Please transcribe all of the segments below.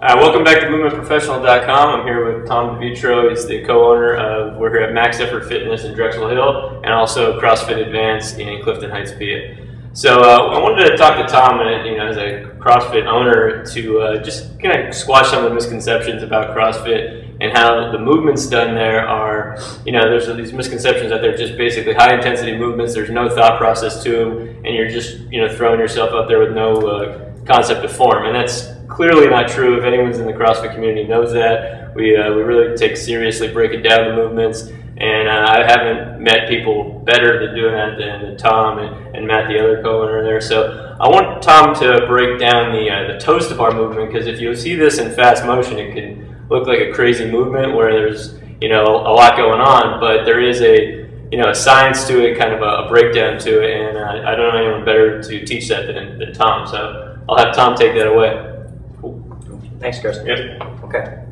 Welcome back to movementprofessional.com. I'm here with Tom DeVietro. He's the co-owner of, we're here at Max Effort Fitness in Drexel Hill, and also CrossFit Advanced in Clifton Heights, PA. So I wanted to talk to Tom, as a CrossFit owner, to just kind of squash some of the misconceptions about CrossFit and how the movements done there are, there's these misconceptions that they're just basically high intensity movements. There's no thought process to them, and you're just, throwing yourself out there with no concept of form. And that's clearly not true. If anyone's in the CrossFit community knows that. We really take seriously breaking down the movements, and I haven't met people better than doing that than Tom and Matt, the other co-owner there. So I want Tom to break down the toes to bar movement, because if you see this in fast motion, it can look like a crazy movement where there's a lot going on, but there is a science to it, kind of a breakdown to it, and I don't know anyone better to teach that than Tom. So I'll have Tom take that away. Thanks, Chris. Yep. Okay.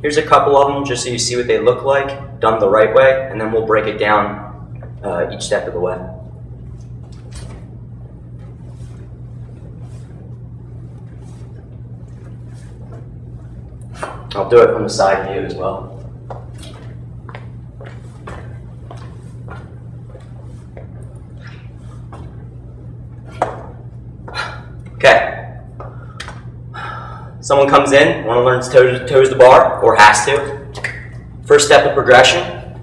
Here's a couple of them just so you see what they look like, done the right way, and then we'll break it down each step of the way. I'll do it from the side view as well. Okay. Someone comes in, want to learn toes to bar, or has to. First step of progression,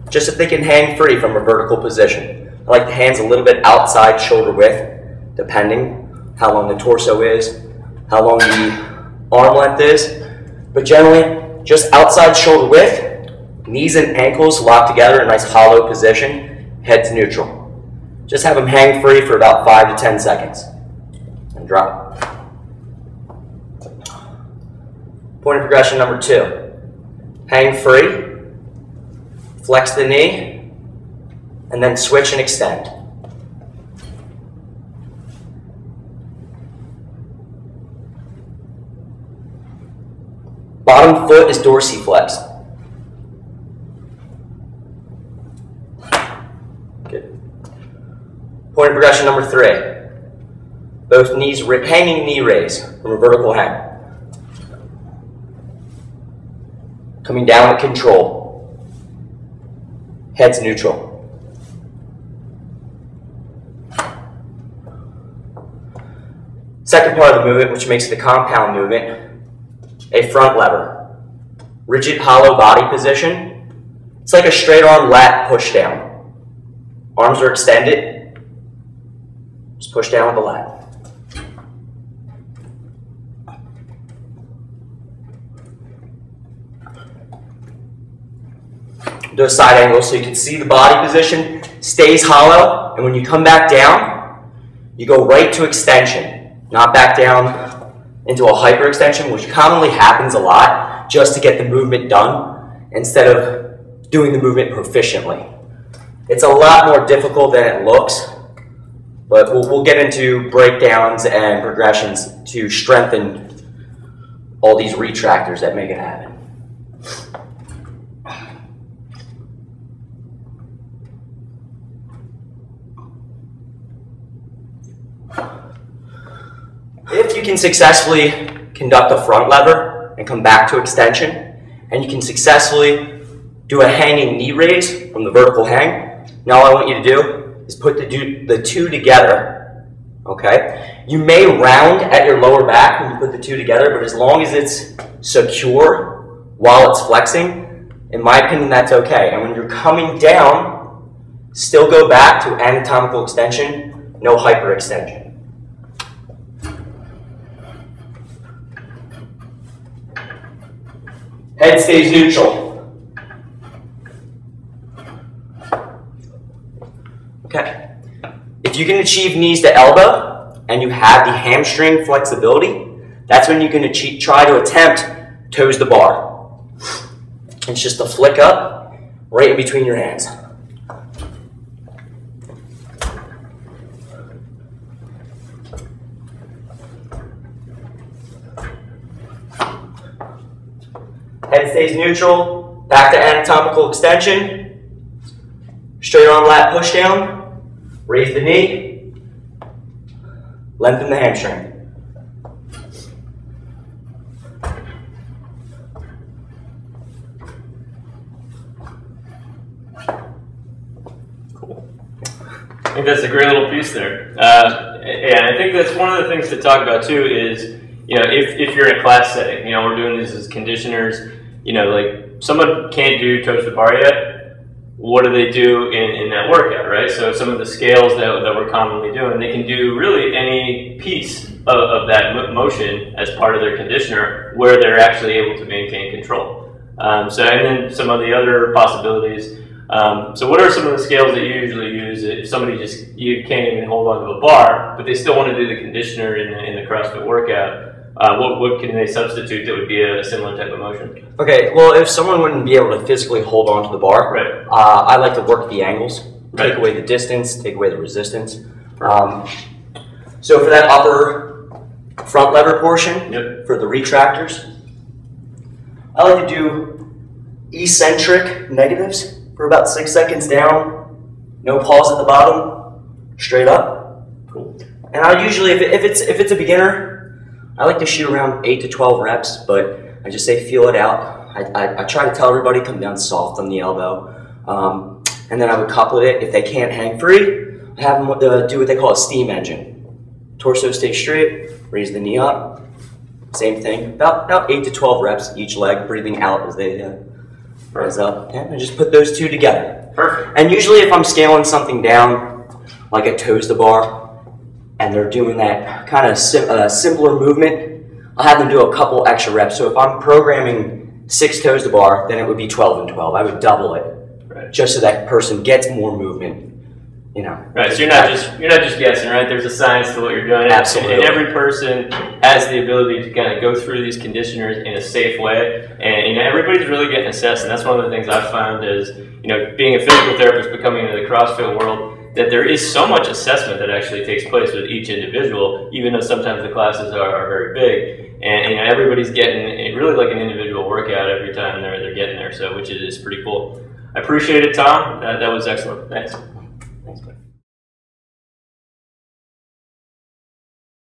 just if they can hang free from a vertical position. I like the hands a little bit outside shoulder width, depending how long the torso is, how long the arm length is. But generally, just outside shoulder width, knees and ankles locked together in a nice hollow position, head to neutral. Just have them hang free for about 5 to 10 seconds. And drop. Point of progression number 2. Hang free, flex the knee, and then switch and extend. Bottom foot is dorsiflexed. Good. Point of progression number 3. Both knees, hanging knee raise from a vertical hang. Coming down with control. Head's neutral. Second part of the movement, which makes it a compound movement, a front lever. Rigid hollow body position. It's like a straight arm lat push down. Arms are extended. Just push down with the lat. Do a side angle so you can see the body position stays hollow, and when you come back down, you go right to extension, not back down into a hyperextension, which commonly happens a lot just to get the movement done instead of doing the movement proficiently. It's a lot more difficult than it looks, but we'll get into breakdowns and progressions to strengthen all these retractors that make it happen. If you can successfully conduct a front lever and come back to extension, and you can successfully do a hanging knee raise from the vertical hang, now all I want you to do is put the two together, okay? You may round at your lower back when you put the two together, but as long as it's secure while it's flexing, in my opinion, that's okay. And when you're coming down, still go back to anatomical extension, no hyperextension. Head stays neutral. Okay. If you can achieve knees to elbow and you have the hamstring flexibility, that's when you can try to attempt toes to bar. It's just a flick up right in between your hands. Head stays neutral, back to anatomical extension, straight arm lat push down, raise the knee, lengthen the hamstring. think that's a great little piece there. And I think that's one of the things to talk about too is, if you're in a class setting, we're doing this as conditioners, like someone can't do toes to bar yet. What do they do in that workout, right? So some of the scales that we're commonly doing, they can do really any piece of that motion as part of their conditioner where they're actually able to maintain control. And then some of the other possibilities. So what are some of the scales that you usually use if somebody you can't even hold onto a bar, but they still want to do the conditioner in the CrossFit workout? What can they substitute that would be a similar type of motion? Okay, well, if someone wouldn't be able to physically hold on to the bar, right. I like to work the angles, right. take away the distance, take away the resistance. So for that upper front lever portion, yep. for the retractors, I like to do eccentric negatives for about 6 seconds down, no pause at the bottom, straight up. Cool. And I usually, if it's a beginner, I like to shoot around 8 to 12 reps, but I just say feel it out. I try to tell everybody come down soft on the elbow, and then I would couple it. If they can't hang free, I have them do what they call a steam engine. Torso stays straight, raise the knee up. Same thing, about 8 to 12 reps each leg, breathing out as they rise up. And I just put those two together. Perfect. And usually if I'm scaling something down, like a toes to bar, and they're doing that kind of simpler movement, I'll have them do a couple extra reps. So if I'm programming 6 toes to bar, then it would be 12 and 12. I would double it, right. Just so that person gets more movement. Right. So you're not just guessing, right? There's a science to what you're doing. Absolutely. And every person has the ability to kind of go through these conditioners in a safe way, and everybody's really getting assessed. And that's one of the things I've found is, being a physical therapist, becoming into the CrossFit world, that there is so much assessment that actually takes place with each individual, even though sometimes the classes are very big, and everybody's getting really like an individual workout every time they're getting there. So, which is pretty cool. I appreciate it, Tom. That was excellent. Thanks.